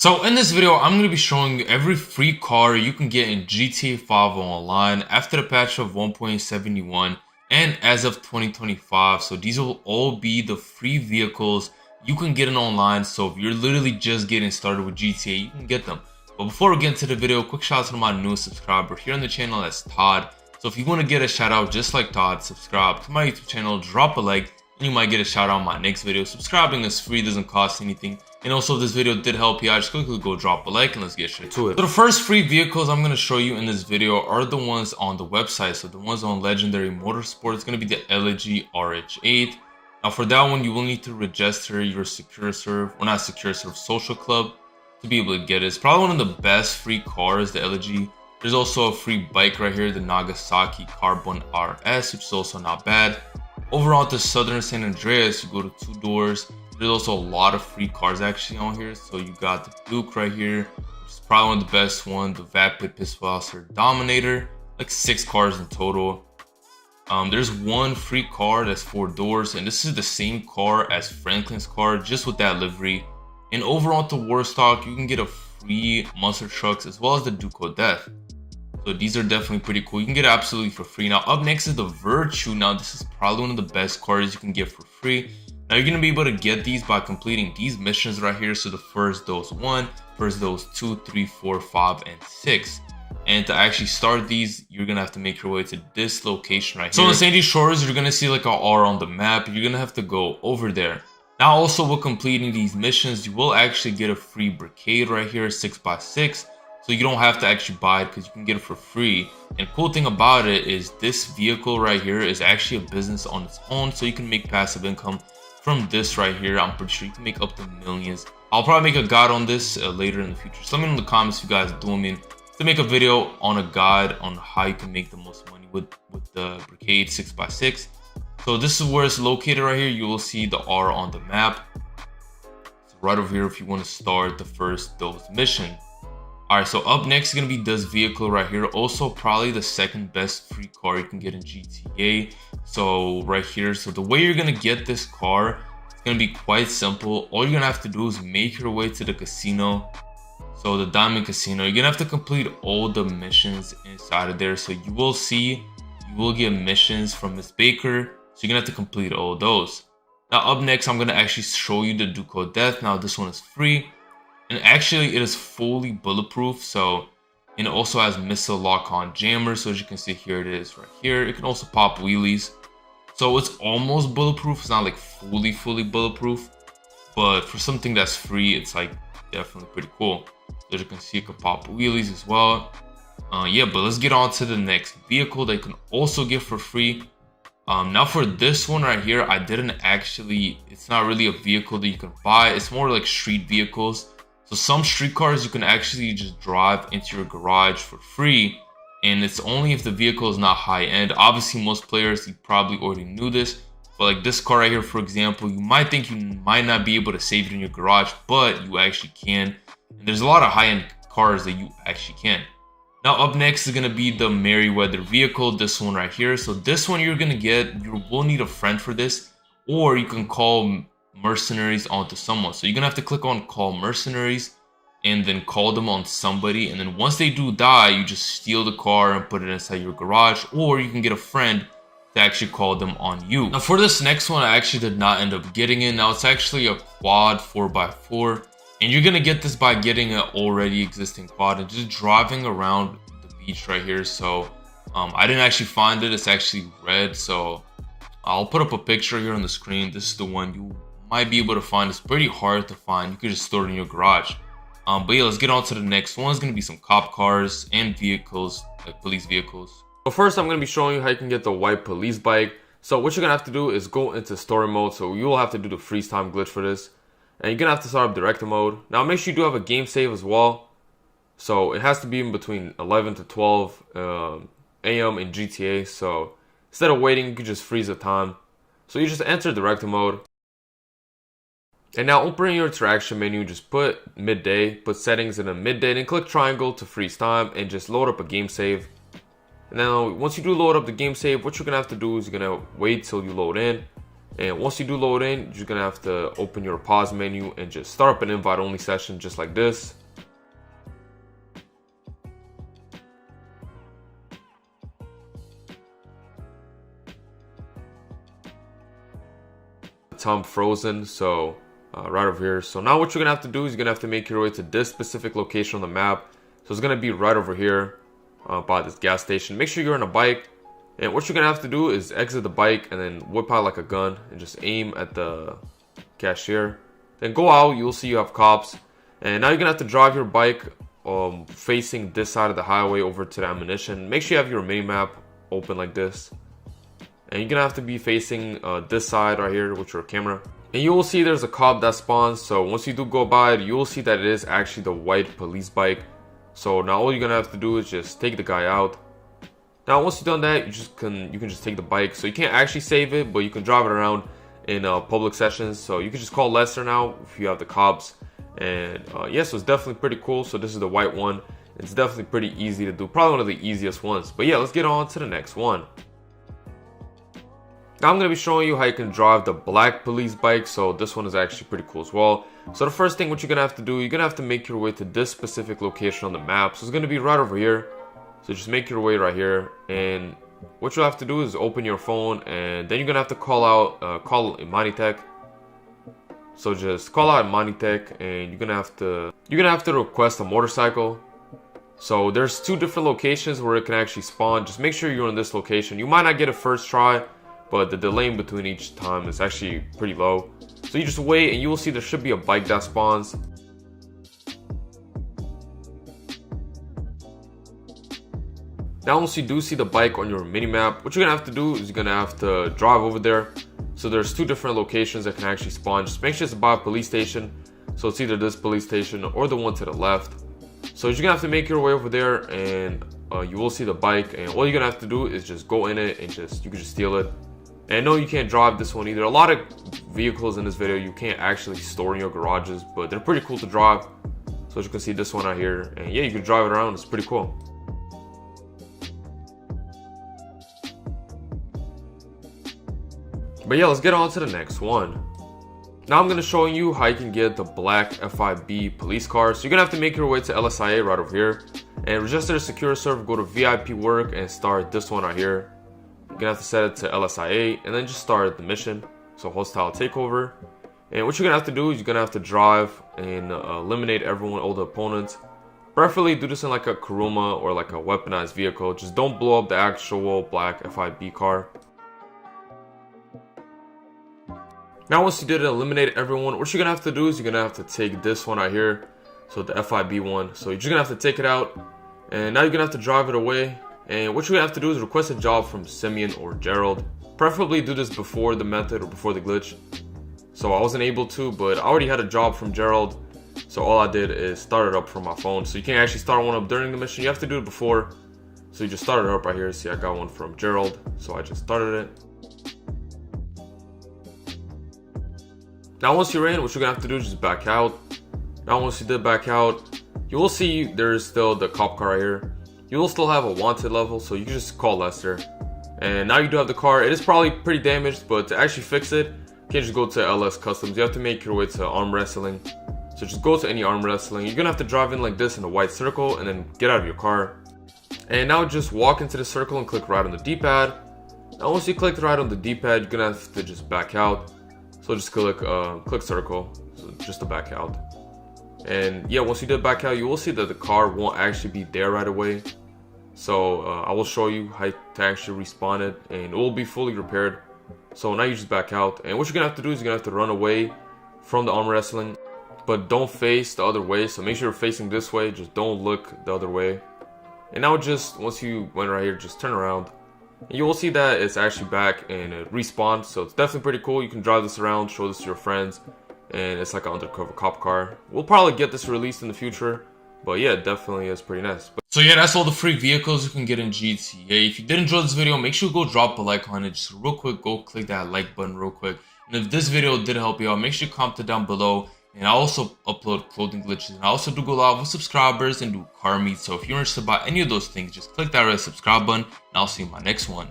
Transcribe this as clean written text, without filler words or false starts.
So in this video, I'm going to be showing you every free car you can get in GTA 5 online after the patch of 1.71 and as of 2025. So these will all be the free vehicles you can get in online. So if you're literally just getting started with GTA, you can get them. But before we get into the video, quick shout out to my newest subscriber here on the channel, that's Todd. So if you want to get a shout out just like Todd, subscribe to my YouTube channel, drop a like, and you might get a shout out in my next video. Subscribing is free, doesn't cost anything. And also if this video did help you out, just quickly go drop a like and let's get straight to it. So the first free vehicles I'm going to show you in this video are the ones on the website. So the ones on Legendary Motorsport is going to be the LG RH8. Now for that one, you will need to register your secure serve, well not secure serve, social club to be able to get it. It's probably one of the best free cars, the LG. There's also a free bike right here, the Nagasaki Carbon RS, which is also not bad. Over onto Southern San Andreas, you go to 2 doors. There's also a lot of free cars actually on here. So you got the Duke right here, which is probably one of the best ones. The Vapid Pistolser Dominator, like 6 cars in total. There's one free car that's 4 doors, and this is the same car as Franklin's car, just with that livery. And over onto Warstock, you can get a free Monster Trucks as well as the Duco Death. So these are definitely pretty cool. You can get it absolutely for free. Now up next is the Virtue. Now this is probably one of the best cars you can get for free. Now you're going to be able to get these by completing these missions right here. So the first dose 1, first dose 2, 3, 4, 5, and 6. And to actually start these, you're going to have to make your way to this location right here. So in Sandy Shores, you're going to see like a R on the map. You're going to have to go over there. Now also with completing these missions, you will actually get a free Brigade right here, 6x6. So you don't have to actually buy it because you can get it for free. And cool thing about it is this vehicle right here is actually a business on its own. So you can make passive income from this right here. I'm pretty sure you can make up to millions. I'll probably make a guide on this later in the future. So let me know in the comments if you guys do me to make a video on a guide on how you can make the most money with the Brigade 6x6. So this is where it's located right here. You will see the R on the map. It's right over here if you want to start the first dose mission. Alright, so up next is going to be this vehicle right here. Also probably the second best free car you can get in GTA. So right here, so the way you're going to get this car, it's going to be quite simple. All you're going to have to do is make your way to the casino. So the Diamond Casino, you're going to have to complete all the missions inside of there. So you will see, you will get missions from Miss Baker. So you're going to have to complete all those. Now up next, I'm going to actually show you the Duco Death. Now this one is free. And actually it is fully bulletproof, so and it also has missile lock-on jammer. So as you can see here, it is right here. It can also pop wheelies, so it's almost bulletproof. It's not like fully bulletproof, but for something that's free, it's like definitely pretty cool. So as you can see, it can pop wheelies as well. Yeah, but let's get on to the next vehicle that you can also get for free. Now for this one right here, I didn't actually, it's not really a vehicle that you can buy. It's more like street vehicles. So some street cars you can actually just drive into your garage for free, and it's only if the vehicle is not high end. Obviously most players, you probably already knew this, but like this car right here, for example, you might think you might not be able to save it in your garage, but you actually can. And there's a lot of high end cars that you actually can. Now up next is going to be the Merryweather vehicle, this one right here. So this one you're going to get, you will need a friend for this, or you can call mercenaries onto someone. So you're gonna have to click on call mercenaries and then call them on somebody, and then once they do die, you just steal the car and put it inside your garage, or you can get a friend to actually call them on you. Now for this next one, I actually did not end up getting it. Now it's actually a quad 4x4, and you're gonna get this by getting an already existing quad and just driving around the beach right here. So I didn't actually find it. It's actually red, so I'll put up a picture here on the screen. This is the one you might be able to find. It's pretty hard to find. You could just store it in your garage. But yeah, let's get on to the next one. It's going to be some cop cars and vehicles, like police vehicles. So first, I'm going to be showing you how you can get the white police bike. So what you're going to have to do is go into story mode. So you will have to do the freeze time glitch for this. And you're going to have to start up director mode. Now make sure you do have a game save as well. So it has to be in between 11 to 12 a.m. in GTA. So instead of waiting, you can just freeze the time. So you just enter director mode. And now open your interaction menu, just put midday, put settings in a midday, then click triangle to freeze time and just load up a game save. And now once you do load up the game save, what you're going to have to do is you're going to wait till you load in. And once you do load in, you're just gonna have to open your pause menu and just start up an invite only session just like this. Time frozen, so right over here. So now what you're gonna have to do is you're gonna have to make your way to this specific location on the map. So it's gonna be right over here by this gas station. Make sure you're on a bike, and what you're gonna have to do is exit the bike and then whip out like a gun and just aim at the cashier. Then go out, you'll see you have cops, and now you're gonna have to drive your bike facing this side of the highway over to the ammunition. Make sure you have your mini map open like this. And you're gonna have to be facing this side right here with your camera. And you will see there's a cop that spawns. So once you do go by it, you will see that it is actually the white police bike. So now all you're gonna have to do is just take the guy out. Now once you've done that, you can just take the bike. So you can't actually save it, but you can drive it around in public sessions. So you can just call Lester now if you have the cops. And yeah, so it's definitely pretty cool. So this is the white one. It's definitely pretty easy to do. Probably one of the easiest ones. But yeah, let's get on to the next one. Now I'm going to be showing you how you can drive the black police bike. So this one is actually pretty cool as well. So the first thing what you're going to have to do, you're going to have to make your way to this specific location on the map. So it's going to be right over here. So just make your way right here. And what you'll have to do is open your phone, and then you're going to have to call Imanitech. So just call out Imanitech, and you're going to have to request a motorcycle. So there's two different locations where it can actually spawn. Just make sure you're in this location. You might not get it first try, but the delay in between each time is actually pretty low. So you just wait and you will see there should be a bike that spawns. Now once you do see the bike on your mini map, what you're gonna have to do is you're gonna have to drive over there. So there's two different locations that can actually spawn. Just make sure it's by a police station. So it's either this police station or the one to the left. So you're gonna have to make your way over there, and you will see the bike, and all you're gonna have to do is just go in it and you can just steal it. And no, you can't drive this one either. A lot of vehicles in this video you can't actually store in your garages, but they're pretty cool to drive. So as you can see, this one right here, and yeah, you can drive it around. It's pretty cool. But yeah, let's get on to the next one. Now I'm going to show you how you can get the black FIB police car. So you're going to have to make your way to LSIA right over here and register a secure server, go to VIP work and start this one right here. You're gonna have to set it to LSIA and then just start the mission. So hostile takeover. And what you're gonna have to do is you're gonna have to drive and eliminate everyone, all the opponents. Preferably do this in like a Kuruma or like a weaponized vehicle. Just don't blow up the actual black FIB car. Now once you did eliminate everyone, what you're gonna have to do is you're gonna have to take this one right here. So the FIB one. So you're just gonna have to take it out. And now you're gonna have to drive it away. And what you have to do is request a job from Simeon or Gerald. Preferably do this before the method or before the glitch. So I wasn't able to, but I already had a job from Gerald. So all I did is start it up from my phone. So you can't actually start one up during the mission. You have to do it before. So you just start it up right here. See, I got one from Gerald. So I just started it. Now once you're in, what you're gonna have to do is just back out. Now once you did back out, you will see there's still the cop car right here. You will still have a wanted level, so you can just call Lester. And now you do have the car. It is probably pretty damaged, but to actually fix it, you can't just go to LS Customs. You have to make your way to arm wrestling. So just go to any arm wrestling. You're gonna have to drive in like this in a white circle and then get out of your car. And now just walk into the circle and click right on the D-pad. Now once you click right on the D-pad, you're gonna have to just back out. So just click circle, so just to back out. And yeah, once you did back out, you will see that the car won't actually be there right away. So I will show you how to actually respawn it, and it will be fully repaired. So now you just back out, and what you're gonna have to do is you're gonna have to run away from the arm wrestling, but don't face the other way. So make sure you're facing this way, just don't look the other way. And now just once you went right here, just turn around, and you will see that it's actually back and it respawns. So it's definitely pretty cool. You can drive this around, show this to your friends, and it's like an undercover cop car. We'll probably get this released in the future. But yeah, it definitely is pretty nice. So yeah, that's all the free vehicles you can get in GTA. If you did enjoy this video, make sure you go drop a like on it. Just real quick, go click that like button real quick. And if this video did help you out, make sure you comment it down below. And I also upload clothing glitches. And I also do go live with subscribers and do car meets. So if you're interested about any of those things, just click that red subscribe button. And I'll see you in my next one.